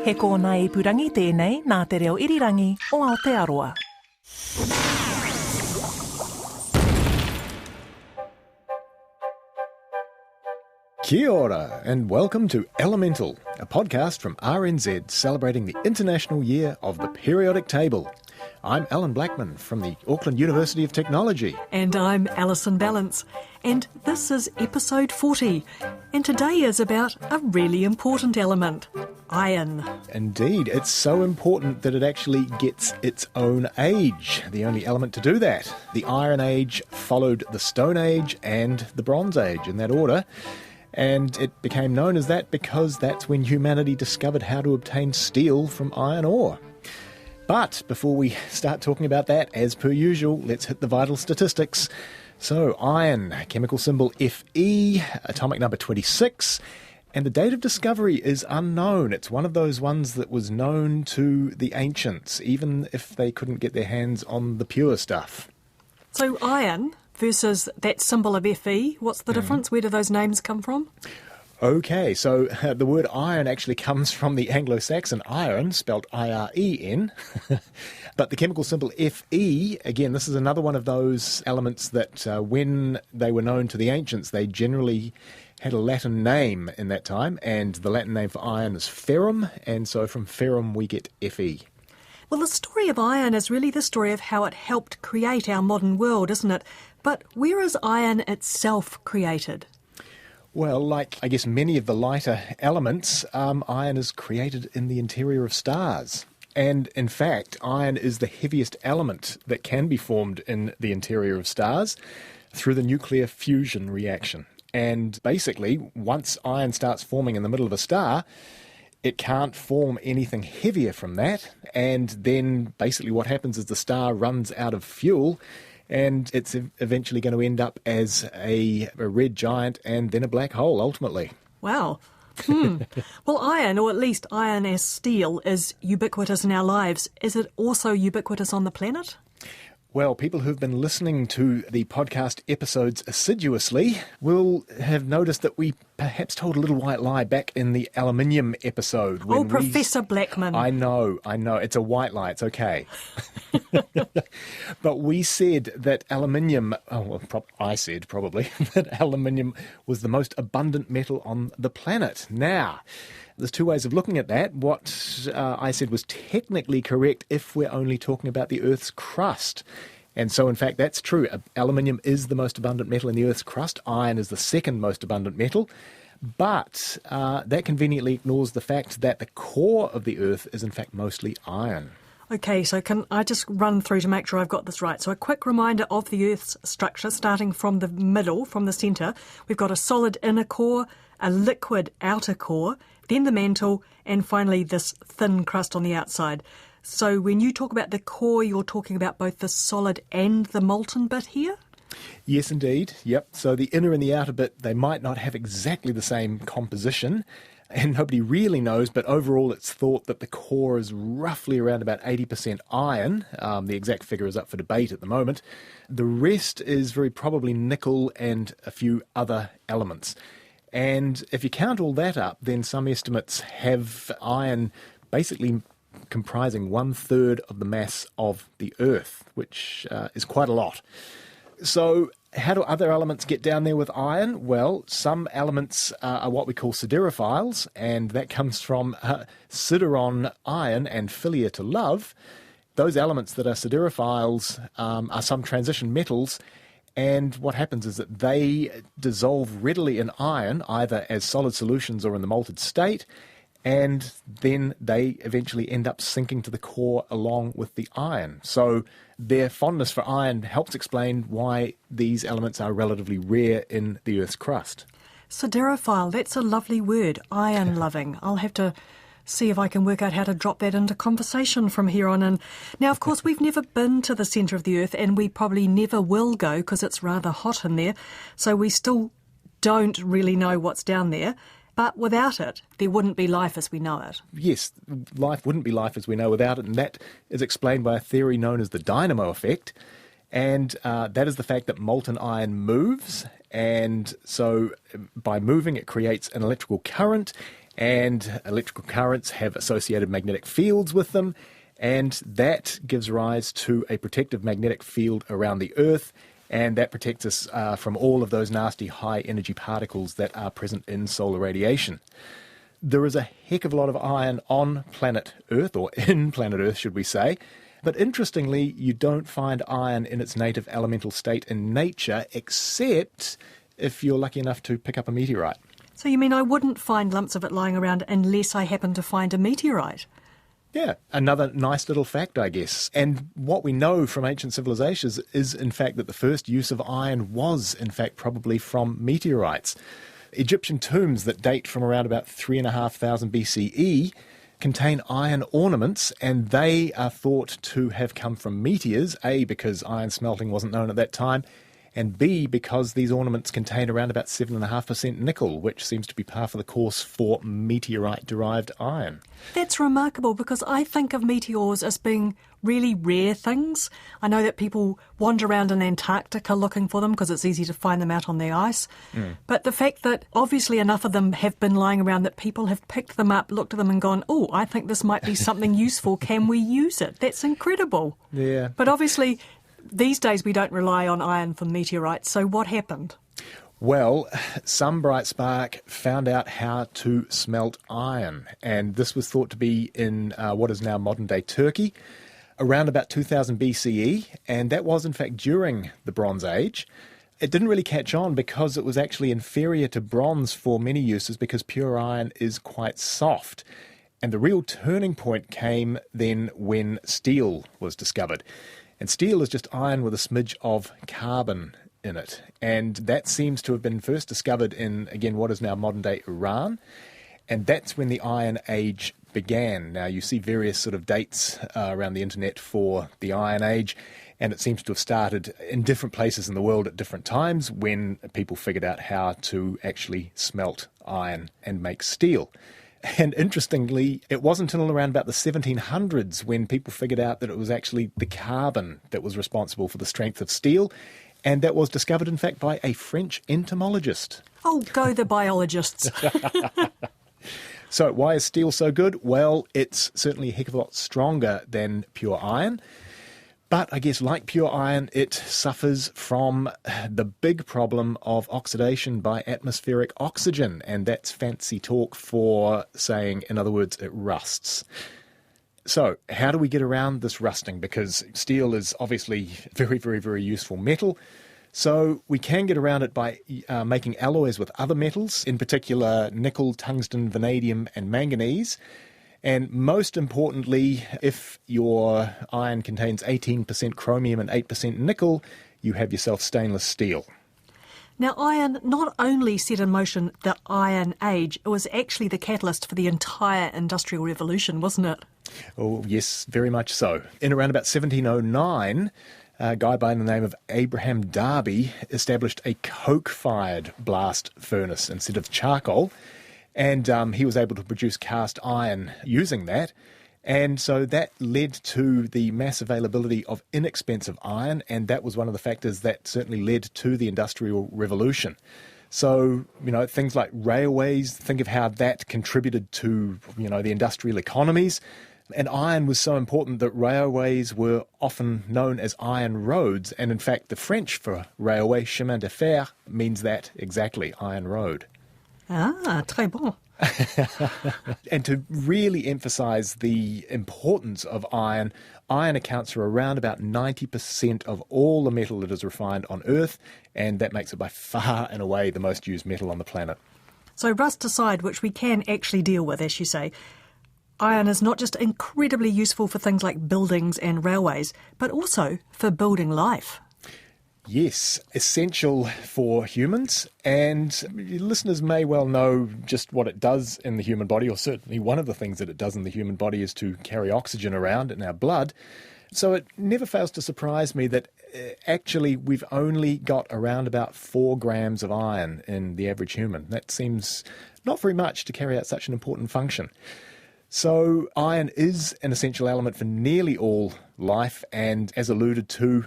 He kōna ipurangi tēnei nā te reo irirangi o Aotearoa. Kia ora, and welcome to Elemental, a podcast from RNZ celebrating the International Year of the Periodic Table. I'm Allan Blackman from the Auckland University of Technology. And I'm Alison Ballance. And this is episode 40. And today is about a really important element, iron. Indeed, it's so important that it actually gets its own age, the only element to do that. The Iron Age followed the Stone Age and the Bronze Age in that order. And it became known as that because that's when humanity discovered how to obtain steel from iron ore. But before we start talking about that, as per usual, let's hit the vital statistics. So iron, chemical symbol Fe, atomic number 26, and the date of discovery is unknown. It's one of those ones that was known to the ancients, even if they couldn't get their hands on the pure stuff. So iron versus that symbol of Fe, what's the difference? Where do those names come from? Okay, so the word iron actually comes from the Anglo-Saxon iron, spelled I-R-E-N, but the chemical symbol Fe, again, this is another one of those elements that when they were known to the ancients, they generally had a Latin name in that time, and the Latin name for iron is ferrum, and so from ferrum we get Fe. Well, the story of iron is really the story of how it helped create our modern world, isn't it? But where is iron itself created? Well, like, I guess, many of the lighter elements, iron is created in the interior of stars. And, in fact, iron is the heaviest element that can be formed in the interior of stars through the nuclear fusion reaction. And, basically, once iron starts forming in the middle of a star, it can't form anything heavier from that. And then, basically, what happens is the star runs out of fuel, and it's eventually going to end up as a red giant and then a black hole, ultimately. Wow. Well, iron, or at least iron as steel, is ubiquitous in our lives. Is it also ubiquitous on the planet? Well, people who've been listening to the podcast episodes assiduously will have noticed that we perhaps told a little white lie back in the aluminium episode. Oh, Professor Blackman. I know. It's a white lie. It's okay. But we said that aluminium, I said probably, that aluminium was the most abundant metal on the planet. Now, there's two ways of looking at that. What I said was technically correct if we're only talking about the Earth's crust. And so, in fact, that's true. Aluminium is the most abundant metal in the Earth's crust. Iron is the second most abundant metal. But that conveniently ignores the fact that the core of the Earth is, in fact, mostly iron. Okay, so can I just run through to make sure I've got this right? So a quick reminder of the Earth's structure, starting from the middle, from the centre. We've got a solid inner core, a liquid outer core, then the mantle, and finally this thin crust on the outside. So when you talk about the core, you're talking about both the solid and the molten bit here? Yes, indeed. Yep. So the inner and the outer bit, they might not have exactly the same composition, and nobody really knows, but overall it's thought that the core is roughly around about 80% iron. The exact figure is up for debate at the moment. The rest is very probably nickel and a few other elements. And if you count all that up, then some estimates have iron basically comprising 1/3 of the mass of the Earth, which is quite a lot. So how do other elements get down there with iron? Well, some elements are what we call siderophiles, and that comes from sideron, iron, and philia, to love. Those elements that are siderophiles are some transition metals, and what happens is that they dissolve readily in iron, either as solid solutions or in the molten state, and then they eventually end up sinking to the core along with the iron. So their fondness for iron helps explain why these elements are relatively rare in the Earth's crust. Siderophile, that's a lovely word, iron-loving. I'll have to see if I can work out how to drop that into conversation from here on in. Now, of course, we've never been to the centre of the Earth, and we probably never will go because it's rather hot in there, so we still don't really know what's down there. But without it, there wouldn't be life as we know it. Yes, life wouldn't be life as we know without it, and that is explained by a theory known as the dynamo effect. And that is the fact that molten iron moves, and so by moving it creates an electrical current, and electrical currents have associated magnetic fields with them, and that gives rise to a protective magnetic field around the Earth, and that protects us from all of those nasty high-energy particles that are present in solar radiation. There is a heck of a lot of iron on planet Earth, or in planet Earth, should we say. But interestingly, you don't find iron in its native elemental state in nature, except if you're lucky enough to pick up a meteorite. So you mean I wouldn't find lumps of it lying around unless I happen to find a meteorite? Yeah, another nice little fact, I guess. And what we know from ancient civilizations is, in fact, that the first use of iron was, in fact, probably from meteorites. Egyptian tombs that date from around about 3,500 BCE contain iron ornaments, and they are thought to have come from meteors, A, because iron smelting wasn't known at that time, and B, because these ornaments contain around about 7.5% nickel, which seems to be par for the course for meteorite-derived iron. That's remarkable, because I think of meteors as being really rare things. I know that people wander around in Antarctica looking for them because it's easy to find them out on the ice. But the fact that obviously enough of them have been lying around that people have picked them up, looked at them and gone, oh, I think this might be something useful. Can we use it? That's incredible. Yeah. But obviously these days we don't rely on iron for meteorites. So what happened? Well, some bright spark found out how to smelt iron, and this was thought to be in what is now modern-day Turkey, around about 2000 BCE, and that was in fact during the Bronze Age. It didn't really catch on because it was actually inferior to bronze for many uses because pure iron is quite soft. And the real turning point came then when steel was discovered. And steel is just iron with a smidge of carbon in it. And that seems to have been first discovered in, again, what is now modern-day Iran. And that's when the Iron Age began. Now, you see various sort of dates around the internet for the Iron Age, and it seems to have started in different places in the world at different times when people figured out how to actually smelt iron and make steel. And interestingly, it wasn't until around about the 1700s when people figured out that it was actually the carbon that was responsible for the strength of steel, and that was discovered, in fact, by a French entomologist. Oh, go the biologists. So why is steel so good? Well, it's certainly a heck of a lot stronger than pure iron. But I guess like pure iron, it suffers from the big problem of oxidation by atmospheric oxygen. And that's fancy talk for saying, in other words, it rusts. So how do we get around this rusting? Because steel is obviously very, very, very useful metal. So we can get around it by making alloys with other metals, in particular nickel, tungsten, vanadium and manganese. And most importantly, if your iron contains 18% chromium and 8% nickel, you have yourself stainless steel. Now, iron not only set in motion the Iron Age, it was actually the catalyst for the entire Industrial Revolution, wasn't it? Oh, yes, very much so. In around about 1709... a guy by the name of Abraham Darby established a coke-fired blast furnace instead of charcoal, and he was able to produce cast iron using that. And so that led to the mass availability of inexpensive iron, and that was one of the factors that certainly led to the Industrial Revolution. So, things like railways, think of how that contributed to, the industrial economies. And iron was so important that railways were often known as iron roads. And in fact, the French for railway, chemin de fer, means that exactly, iron road. Ah, très bon. And to really emphasise the importance of iron, iron accounts for around about 90% of all the metal that is refined on Earth, and that makes it by far and away the most used metal on the planet. So rust aside, which we can actually deal with, as you say, iron is not just incredibly useful for things like buildings and railways, but also for building life. Yes, essential for humans, and listeners may well know just what it does in the human body, or certainly one of the things that it does in the human body is to carry oxygen around in our blood. So it never fails to surprise me that actually we've only got around about 4 grams of iron in the average human. That seems not very much to carry out such an important function. So iron is an essential element for nearly all life, and as alluded to,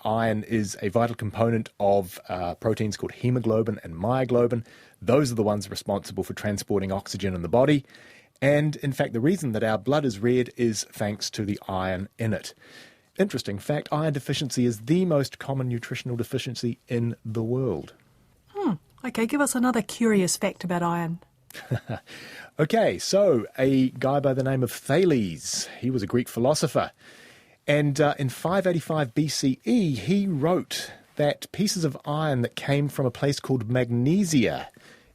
iron is a vital component of proteins called hemoglobin and myoglobin. Those are the ones responsible for transporting oxygen in the body. And in fact, the reason that our blood is red is thanks to the iron in it. Interesting fact, iron deficiency is the most common nutritional deficiency in the world. Okay, give us another curious fact about iron. Okay, so a guy by the name of Thales, he was a Greek philosopher. And in 585 BCE, he wrote that pieces of iron that came from a place called Magnesia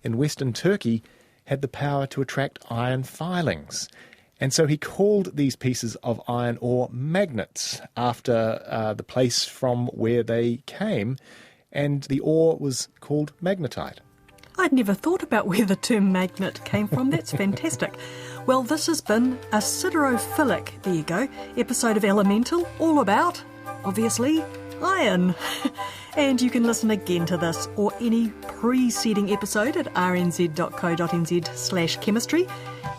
in western Turkey had the power to attract iron filings. And so he called these pieces of iron ore magnets after the place from where they came, and the ore was called magnetite. I'd never thought about where the term magnet came from. That's fantastic. Well, this has been a siderophilic, there you go, episode of Elemental, all about, obviously, iron. And you can listen again to this or any preceding episode at rnz.co.nz/chemistry,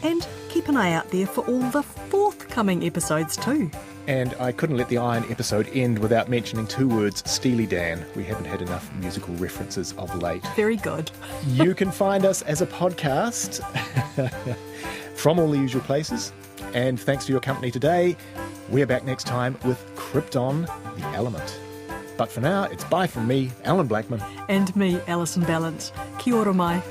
and keep an eye out there for all the forthcoming episodes too. And I couldn't let the iron episode end without mentioning two words, Steely Dan. We haven't had enough musical references of late. Very good. You can find us as a podcast from all the usual places. And thanks for your company today. We're back next time with Krypton, the element. But for now, it's bye from me, Allan Blackman. And me, Alison Ballant. Kia ora mai.